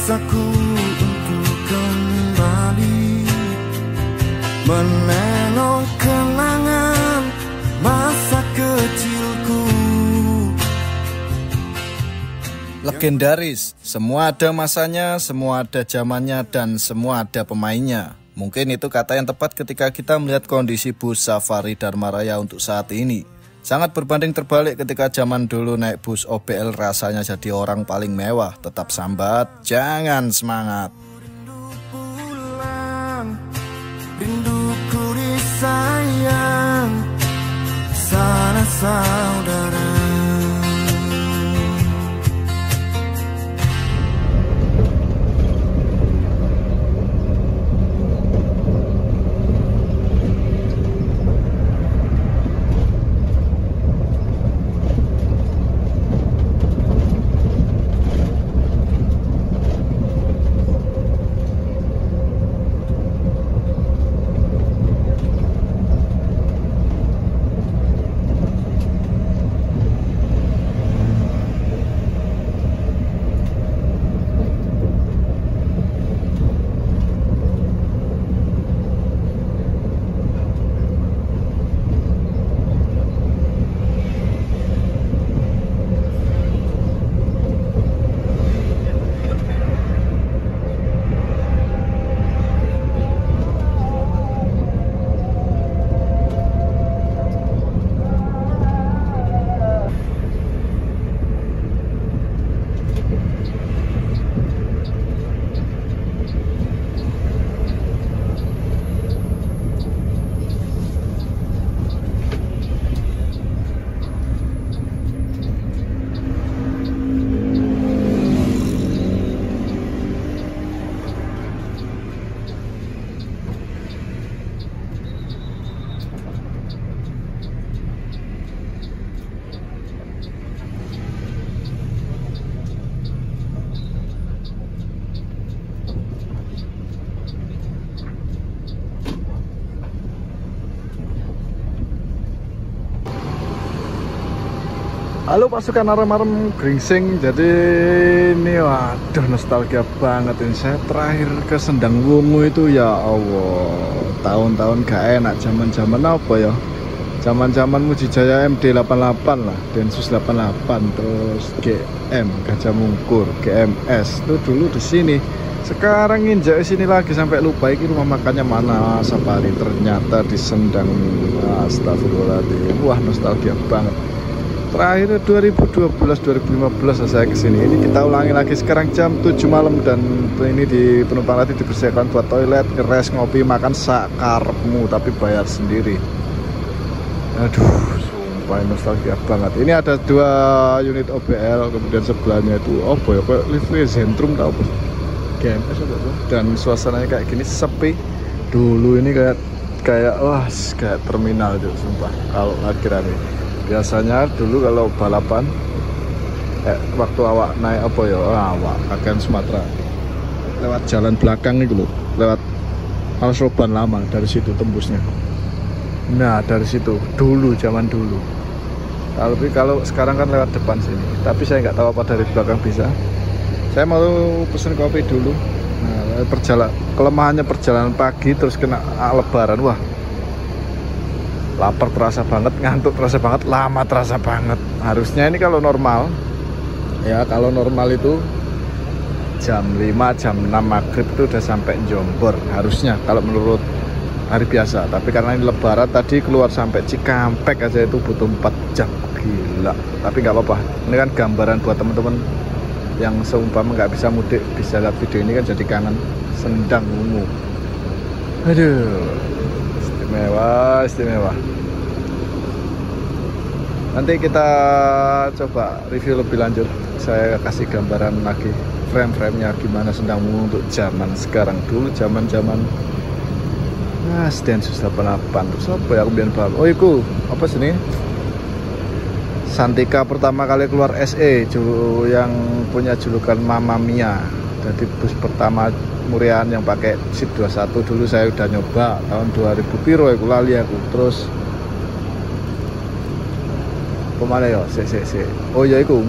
Memaksaku untuk kembali menengok kenangan masa kecilku. Legendaris, semua ada masanya, semua ada zamannya, dan semua ada pemainnya. Mungkin itu kata yang tepat ketika kita melihat kondisi bus Safari Dharma Raya untuk saat ini. Sangat berbanding terbalik ketika zaman dulu naik bus OBL rasanya jadi orang paling mewah. Tetap sambat, jangan semangat. Rindu pulang, rinduku disayang, sana saudara. Halo pasukan arem-arem Gringsing. Jadi ini waduh nostalgia banget ini. Saya terakhir ke Sendang Wungu itu ya Allah, tahun-tahun gak enak. Zaman-zaman apa ya, zaman-zaman Mujijaya MD88 lah, Densus 88, terus GM Gajah Mungkur, GMS itu dulu di sini. Sekarang injak sini lagi sampai lupa ini rumah makannya mana. Safari ternyata di Sendang. Astagfirullahaladzim, wah nostalgia banget. Terakhir 2012-2015 saya kesini. Ini kita ulangi lagi sekarang jam 7 malam dan ini di penumpang tadi dibersihkan buat toilet, ngeres, ngopi, makan sakarepmu tapi bayar sendiri. Aduh, sumpah nostalgia banget. Ini ada 2 unit OBL, kemudian sebelahnya itu apa ya, kayak livery Zentrum tau bos, GMS apa tuh. Dan suasananya kayak gini sepi. Dulu ini kayak wah kayak terminal itu sumpah kalau lagi rame. Biasanya dulu kalau balapan waktu awak naik apa ya, awak akan Sumatera lewat jalan belakang itu loh, lewat Alsoban lama, dari situ tembusnya. Nah dari situ dulu, zaman dulu. Tapi kalau sekarang kan lewat depan sini, tapi saya nggak tahu apa dari belakang bisa. Saya mau pesen kopi dulu. Nah, kelemahannya perjalanan pagi terus kena lebaran, wah lapar terasa banget, ngantuk terasa banget, lama terasa banget. Harusnya ini kalau normal ya, kalau normal itu jam 5, jam 6 maghrib itu udah sampai Jombor harusnya kalau menurut hari biasa. Tapi karena ini lebaran tadi keluar sampai Cikampek aja itu butuh 4 jam, gila. Tapi nggak apa-apa, ini kan gambaran buat teman-teman yang seumpama nggak bisa mudik, bisa lihat video ini kan jadi kangen Sendang Wungu. Aduh, istimewa. Nanti kita coba review lebih lanjut. Saya kasih gambaran lagi frame-framenya gimana Sendang Wungu untuk zaman sekarang. Dulu zaman Densus 88. Terus apa ya aku biar paham. Oh itu apa sih, Santika pertama kali keluar SE yang punya julukan Mamma Mia. Jadi bus pertama Murian yang pakai seat 21 dulu saya udah nyoba tahun 2000 piro aku lali aku. Terus kemana ya? Oh ya itu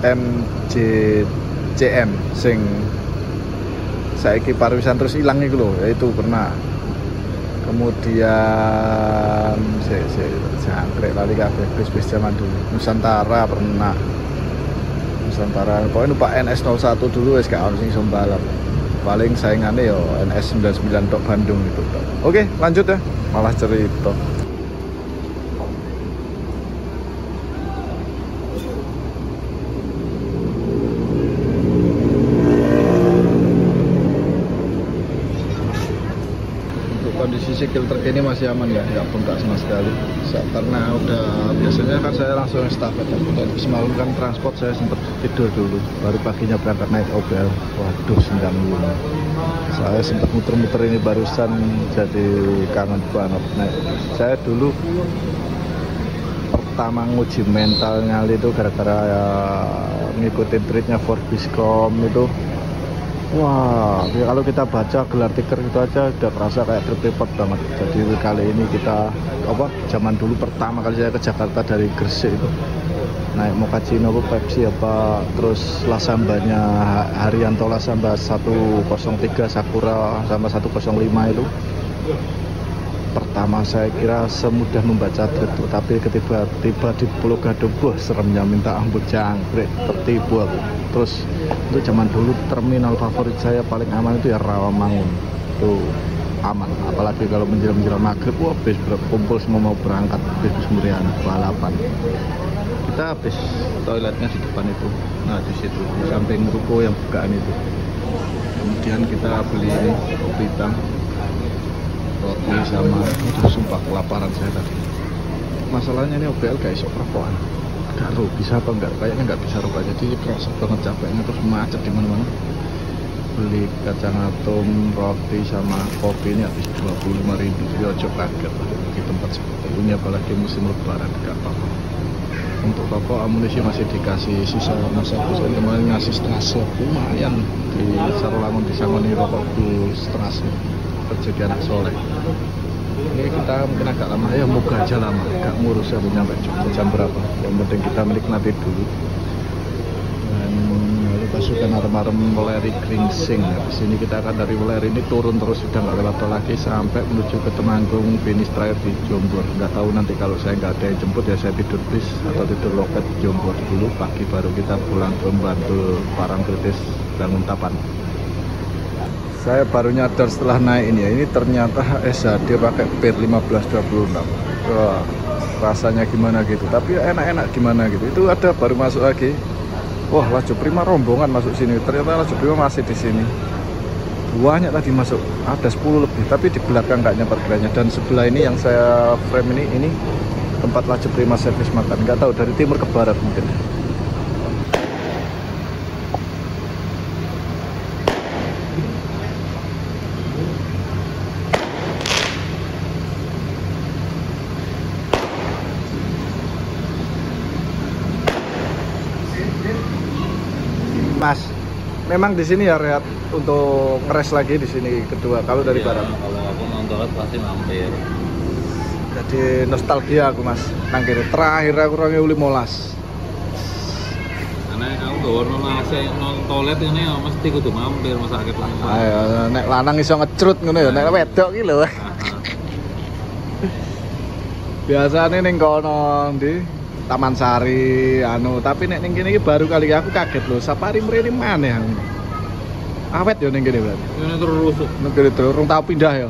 MJCM sing saiki pariwisan terus hilang iku lho, ya itu pernah. Kemudian jangkrik lali kabeh bis-bis zaman dulu. Nusantara pernah. Nusantara pokoknya numpak NS01 dulu wis gak ono sing iso balap. Paling saingane yo NS99 tok Bandung itu. Oke, lanjut ya. Malah cerita. Kondisi sikil terkini masih aman ya, nggak bengkak sama sekali. Karena udah biasanya kan saya langsung estafet. Semalam kan transport saya sempat tidur dulu, baru paginya berangkat naik OBL. Waduh, senggang dulu. Saya sempat muter-muter ini barusan, jadi kangen banget. Nah, saya dulu pertama nguji mental nyali itu gara-gara ya, ngikutin treatnya Forbiscom itu. Wah, ya kalau kita baca gelar tiker itu aja udah kerasa kayak trip report banget. Jadi kali ini kita zaman dulu pertama kali saya ke Jakarta dari Gresik itu naik Mochaccino Pepsi terus Lasambanya Haryanto Lasamba 103 Sakura sama 105 itu. Pertama saya kira semudah membaca trip, tapi ketika tiba di Pulau Gadung, seremnya minta ampun, jangkrik, tertipu aku. Terus itu zaman dulu terminal favorit saya paling aman itu ya Rawamangun, itu aman. Apalagi kalau menjelang maghrib, bis berkumpul semua mau berangkat, bis meriah balapan. Kita habis toiletnya di depan itu, nah di situ di samping ruko yang bukaan itu. Kemudian kita beli ini kopi hitam, roti sama itu, sumpah kelaparan saya tadi. Masalahnya ini OBL gak iso rokokan. Gak tahu bisa apa enggak, kayaknya nggak bisa rokok, jadi kerasa banget capeknya, terus macet di mana-mana. Beli kacang atom, roti sama kopi ini habis 25.000. Jadi ojo kaget lah di tempat seperti ini, apalagi musim lebaran gak apa-apa. Untuk rokok amunisi masih dikasih sisa masa saya kemarin ngasih setengah set, lumayan di Sarolangun disangoni rokok di setengah set. Terjadi anak soleh. Ini kita mungkin agak lama ya, moga aja lama, gak ngurus ya nyampe jam berapa. Yang penting kita menikmati dulu. Dan lalu pasukan arem-arem Weleri Gringsing. Di sini kita akan dari Weleri ini turun terus, sudah nggak lewat lagi sampai menuju ke Temanggung, finish terakhir di Jombor. Nggak tahu nanti kalau saya nggak ada yang jemput ya saya tidur bis atau tidur loket Jombor dulu. Pagi baru kita pulang ke Bantul Parangtritis Bangun Tapan. Saya baru nyadar setelah naik ini ya, ini ternyata SHD pakai PIR 1526. Wah, rasanya gimana gitu, tapi enak-enak gimana gitu. Itu ada baru masuk lagi. Wah, laju prima rombongan masuk sini. Ternyata laju prima masih di sini. Banyak tadi masuk, ada 10 lebih, tapi di belakang nggak nyamper gerannya. Dan sebelah ini yang saya frame ini tempat laju prima servis makan. Nggak tahu dari timur ke barat mungkin. Mas, memang di sini ya Rehat untuk ngeres lagi di sini kedua. Kalau dari barat. Kalau aku nonton pasti mampir. Jadi nostalgia aku Mas. Nang kene terakhir aku 2015. Karena aku gak warna nasi non toilet ini ya mesti kudu mampir masa sakit langsung. Ayo nek lanang iso ngecrut ngono ya, nek wedok ki lho. Biasane ning kono ndi Taman Sari tapi nek ning kene iki baru kali aku kaget lho, safari mrene maneh. Awet yo ning kene berarti. Ini terus rusuk. Ning kene terus rung tau pindah ya.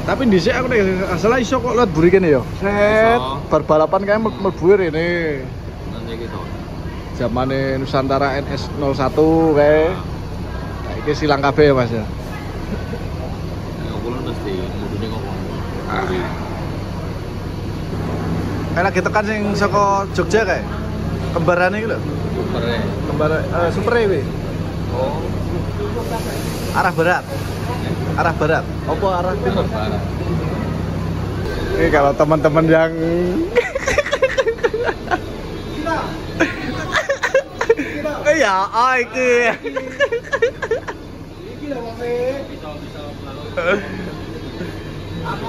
Tapi dhisik aku nek asal iso kok lihat buri kene yo. Set, bar balapan kae mlebu rene. Nanti gitu. Zamane Nusantara NS01 kae. Nah, iki silang kabeh ya Mas ya. Ya kulo mesti mudune kok. Enak kita kan sing saka Jogja kae. Kembarane iki lho. Supere kuwi. Oh. Arah barat. Arah barat. Apa arah timur? Ini kalau teman-teman yang ya, iki.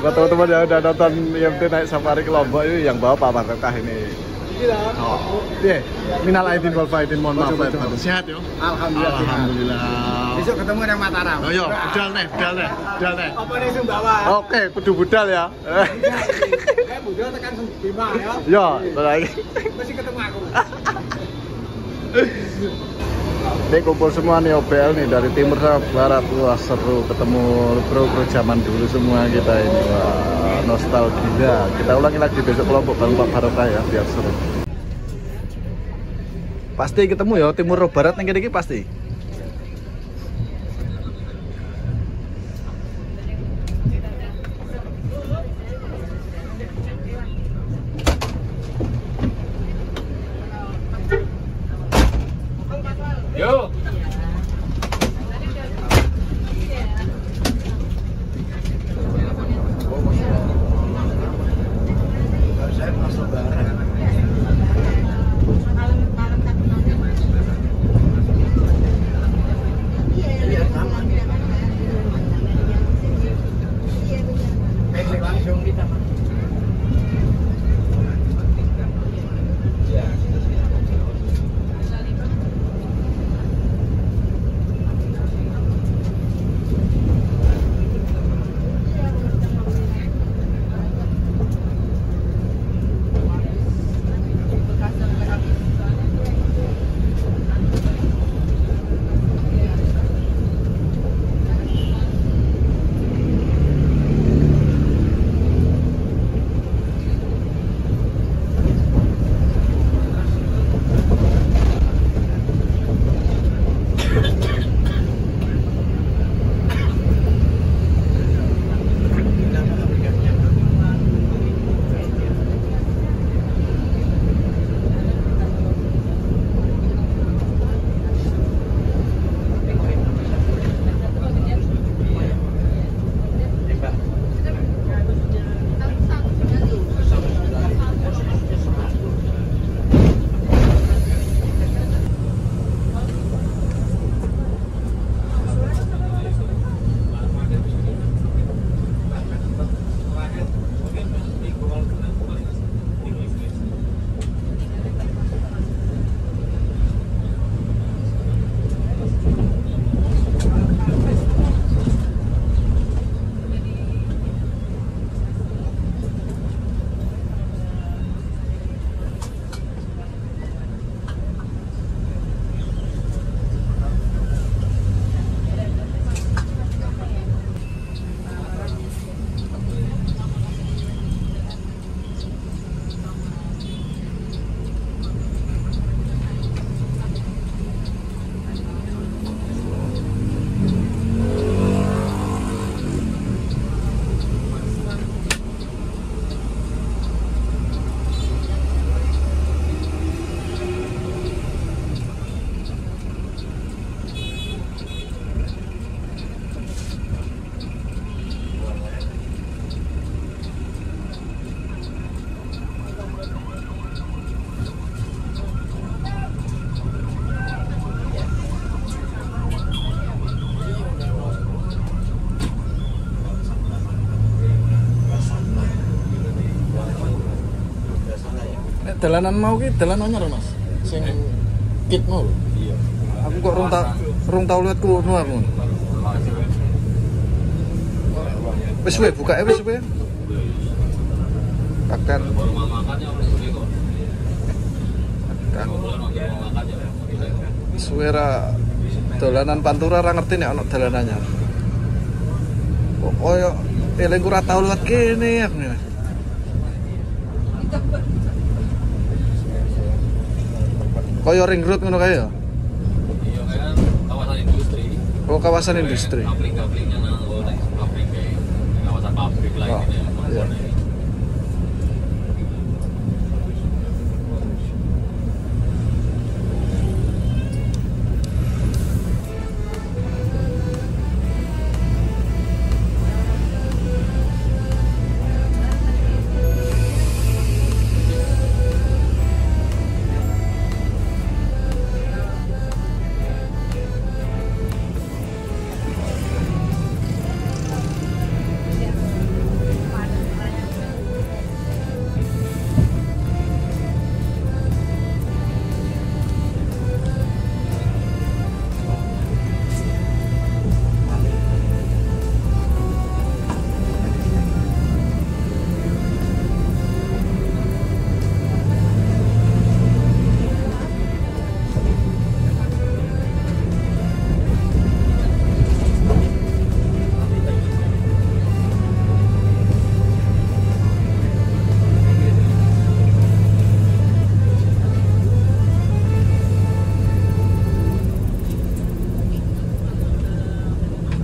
Buat teman-teman yang udah nonton IMT naik safari ke Lombok ini yang bawa Pak Barokah ini. Oh, iya. Minal aidin wal faidin, mohon maaf lahir batin. Sehat yo? Alhamdulillah. Alhamdulillah. Besok ketemu yang Mataram. Oh yo, budal nih. Apa nih Sumbawa? Oke, kudu budal ya. Kayak budal tekan Bima ya. Yo, lagi. Masih ketemu aku. Ini kumpul semua nih OBL nih dari timur sampai barat. Wah seru ketemu bro-bro zaman dulu semua kita ini. Wah nostalgia. Kita ulangi lagi besok kelompok Bang Pak Barokah ya biar seru. Pasti ketemu ya timur barat yang gini pasti. Yo. Langsung kita. Dalanan mau ki dalan anyar Mas. Sing kit mau. Iya. Aku kok rung tau lihat kuno aku. Wis wae buka wis wae. Akan suara dolanan Pantura ora ngerti nek ana dalanannya. Kok koyo eling ora tau liwat kene aku. Koyo ring road ngono kae ya? Iya kan kawasan industri. Oh, kawasan industri. Pabrik-pabriknya nang pabrik kawasan pabrik lah Oh, gitu ya. iya.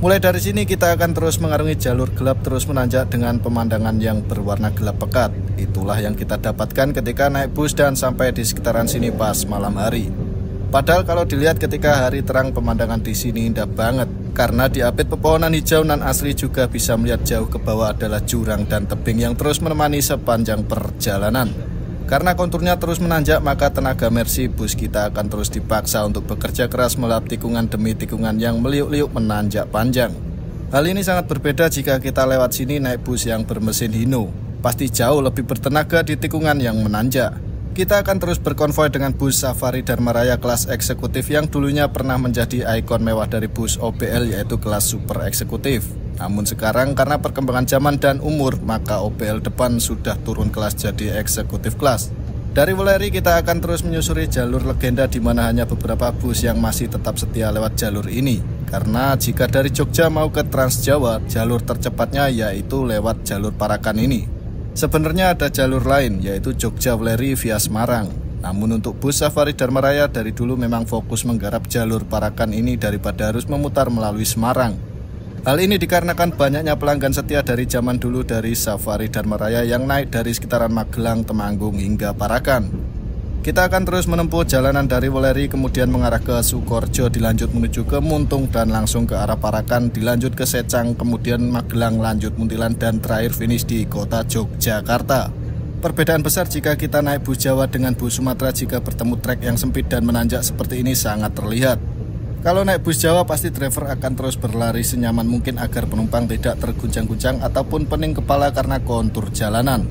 Mulai dari sini kita akan terus mengarungi jalur gelap terus menanjak dengan pemandangan yang berwarna gelap pekat. Itulah yang kita dapatkan ketika naik bus dan sampai di sekitaran sini pas malam hari. Padahal kalau dilihat ketika hari terang pemandangan di sini indah banget. Karena diapit pepohonan hijau nan asri juga bisa melihat jauh ke bawah adalah jurang dan tebing yang terus menemani sepanjang perjalanan. Karena konturnya terus menanjak maka tenaga Mercy bus kita akan terus dipaksa untuk bekerja keras melewati tikungan demi tikungan yang meliuk-liuk menanjak panjang. Hal ini sangat berbeda jika kita lewat sini naik bus yang bermesin Hino. Pasti jauh lebih bertenaga di tikungan yang menanjak. Kita akan terus berkonvoi dengan bus Safari Dharma Raya kelas eksekutif yang dulunya pernah menjadi ikon mewah dari bus OBL yaitu kelas super eksekutif. Namun sekarang karena perkembangan zaman dan umur maka OBL depan sudah turun kelas jadi eksekutif kelas. Dari Wuleri kita akan terus menyusuri jalur legenda di mana hanya beberapa bus yang masih tetap setia lewat jalur ini. Karena jika dari Jogja mau ke Trans Jawa jalur tercepatnya yaitu lewat jalur Parakan ini. Sebenarnya ada jalur lain yaitu Jogja Wuleri via Semarang. Namun untuk bus Safari Dharma Raya dari dulu memang fokus menggarap jalur Parakan ini daripada harus memutar melalui Semarang. Hal ini dikarenakan banyaknya pelanggan setia dari zaman dulu dari Safari Dharma Raya yang naik dari sekitaran Magelang, Temanggung hingga Parakan. Kita akan terus menempuh jalanan dari Wuleri kemudian mengarah ke Sukorejo dilanjut menuju ke Muntung dan langsung ke arah Parakan dilanjut ke Secang kemudian Magelang lanjut Muntilan dan terakhir finish di kota Yogyakarta. Perbedaan besar jika kita naik bus Jawa dengan bus Sumatera jika bertemu trek yang sempit dan menanjak seperti ini sangat terlihat. Kalau naik bus Jawa pasti driver akan terus berlari senyaman mungkin agar penumpang tidak terguncang-guncang ataupun pening kepala karena kontur jalanan.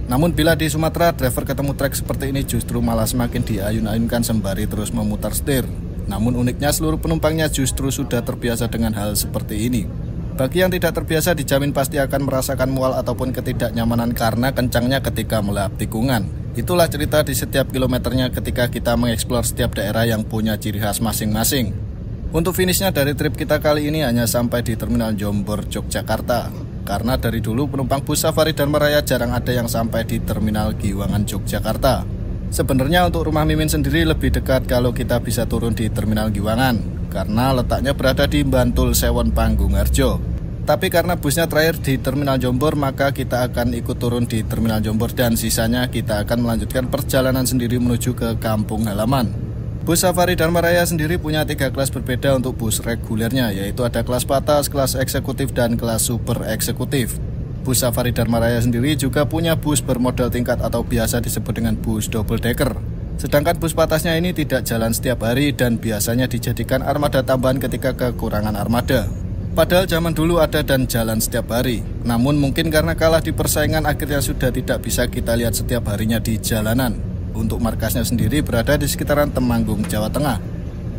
Namun bila di Sumatera driver ketemu trek seperti ini justru malah semakin diayun-ayunkan sembari terus memutar setir. Namun uniknya seluruh penumpangnya justru sudah terbiasa dengan hal seperti ini. Bagi yang tidak terbiasa dijamin pasti akan merasakan mual ataupun ketidaknyamanan karena kencangnya ketika melewati tikungan. Itulah cerita di setiap kilometernya ketika kita mengeksplor setiap daerah yang punya ciri khas masing-masing. Untuk finishnya dari trip kita kali ini hanya sampai di Terminal Jombor, Yogyakarta. Karena dari dulu penumpang bus Safari Dharma Raya jarang ada yang sampai di Terminal Giwangan, Yogyakarta. Sebenarnya untuk rumah Mimin sendiri lebih dekat kalau kita bisa turun di Terminal Giwangan. Karena letaknya berada di Bantul Sewon Panggung-Harjo. Tapi karena busnya terakhir di Terminal Jombor maka kita akan ikut turun di Terminal Jombor dan sisanya kita akan melanjutkan perjalanan sendiri menuju ke kampung halaman. Bus Safari Dharma Raya sendiri punya 3 kelas berbeda untuk bus regulernya, yaitu ada kelas patas, kelas eksekutif, dan kelas super eksekutif. Bus Safari Dharma Raya sendiri juga punya bus bermodel tingkat atau biasa disebut dengan bus double decker. Sedangkan bus patasnya ini tidak jalan setiap hari dan biasanya dijadikan armada tambahan ketika kekurangan armada. Padahal zaman dulu ada dan jalan setiap hari. Namun mungkin karena kalah di persaingan akhirnya sudah tidak bisa kita lihat setiap harinya di jalanan. Untuk markasnya sendiri berada di sekitaran Temanggung, Jawa Tengah.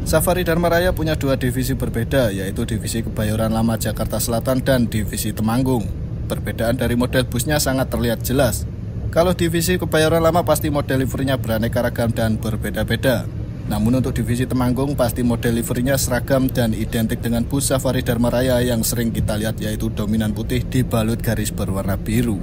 Safari Dharma Raya punya 2 divisi berbeda, yaitu divisi Kebayoran Lama Jakarta Selatan dan divisi Temanggung. Perbedaan dari model busnya sangat terlihat jelas. Kalau divisi Kebayoran Lama pasti model liverinya beraneka ragam dan berbeda-beda. Namun untuk divisi Temanggung pasti model liverinya seragam dan identik dengan bus Safari Dharma Raya yang sering kita lihat yaitu dominan putih dibalut garis berwarna biru.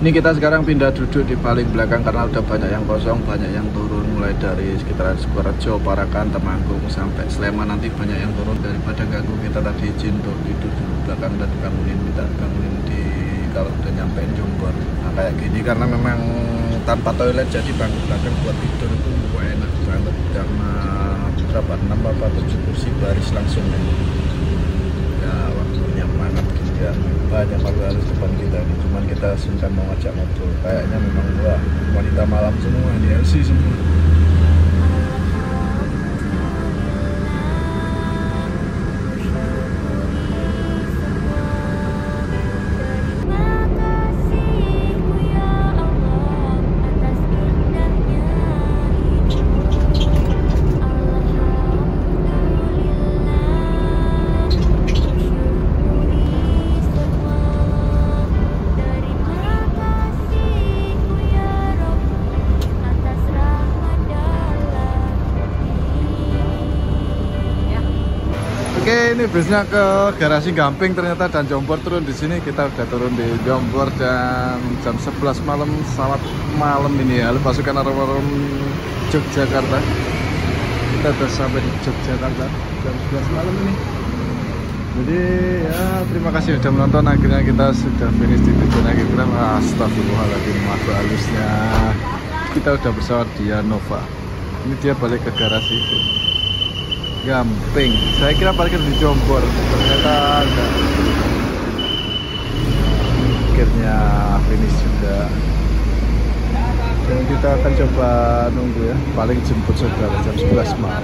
Ini kita sekarang pindah duduk di paling belakang karena udah banyak yang kosong, banyak yang turun mulai dari sekitaran Sukorejo, Parakan, Temanggung sampai Sleman. Nanti banyak yang turun. Daripada ganggu kita tadi izin untuk tidur di belakang dan dibangunin, minta bangunin di kalau udah nyampein Jombor. Nah kayak gini karena memang tanpa toilet jadi bangku belakang buat tidur itu enak banget karena berapa 6 apa 7 kursi baris langsung ya waktunya banget gitu ya. Banyak harus depan kita nih, cuman kita sungkan mau ngajak ngobrol. Kayaknya memang wah wanita malam semua di LC semua. Oke, ini busnya ke garasi Gamping ternyata dan Jombor turun di sini. Kita udah turun di Jombor dan jam 11 malam, selamat malam ini ya. Pasukan Arem-Arem Yogyakarta. Kita udah sampai di Yogyakarta jam 11 malam ini. Jadi ya terima kasih sudah menonton. Akhirnya kita sudah finish di tujuan akhir kita. Astagfirullahaladzim, maaf halusnya. Kita udah bersama dia Nova. Ini dia balik ke garasi itu. Gamping, saya kira parkir di Jombor, ternyata enggak. Akhirnya finish juga. Dan kita akan coba nunggu ya, paling jemput saudara jam 11 malam.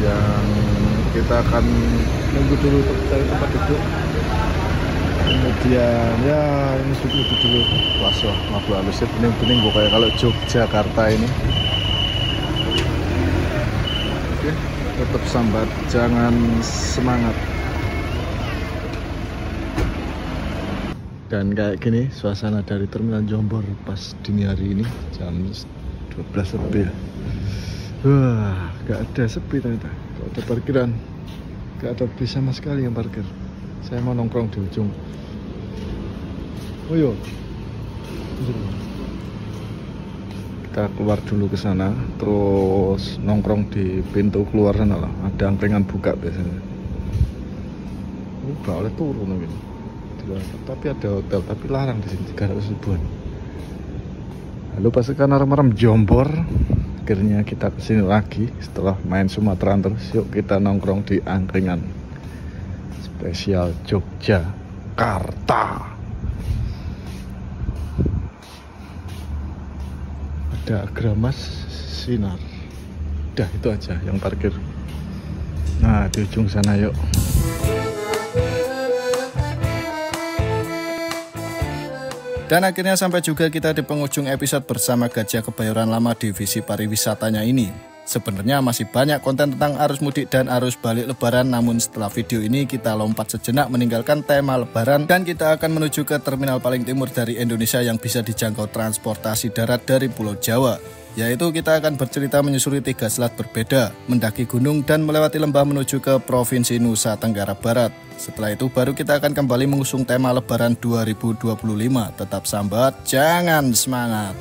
Yang kita akan nunggu dulu untuk cari tempat duduk. Kemudian ya ini duduk dulu. Wah, maaf halusnya bening-bening kayak kalau Yogyakarta ini. Oke, tetap sambat, jangan semangat. Dan kayak gini suasana dari Terminal Jombor pas dini hari ini jam 12 lebih. Wah, gak ada sepi ternyata. Gak ada parkiran, gak ada bis sama sekali yang parkir. Saya mau nongkrong di ujung. Oh yo, kita keluar dulu ke sana, terus nongkrong di pintu keluar sana lah. Ada angkringan buka biasanya. Gak boleh turun gitu. Tapi ada hotel, tapi larang di sini 300 ribuan. Lalu pasukan Arem-Arem Jombor. Akhirnya kita kesini lagi setelah main Sumatera terus. Yuk kita nongkrong di angkringan spesial Yogyakarta. Ada Gramas Sinar. Udah itu aja yang parkir. Nah di ujung sana yuk. Dan akhirnya sampai juga kita di penghujung episode bersama Gajah Kebayoran Lama divisi pariwisatanya ini. Sebenarnya masih banyak konten tentang arus mudik dan arus balik lebaran, namun setelah video ini kita lompat sejenak meninggalkan tema lebaran dan kita akan menuju ke terminal paling timur dari Indonesia yang bisa dijangkau transportasi darat dari Pulau Jawa. Yaitu kita akan bercerita menyusuri 3 selat berbeda, mendaki gunung dan melewati lembah menuju ke Provinsi Nusa Tenggara Barat. Setelah itu baru kita akan kembali mengusung tema lebaran 2025. Tetap sambat, jangan semangat.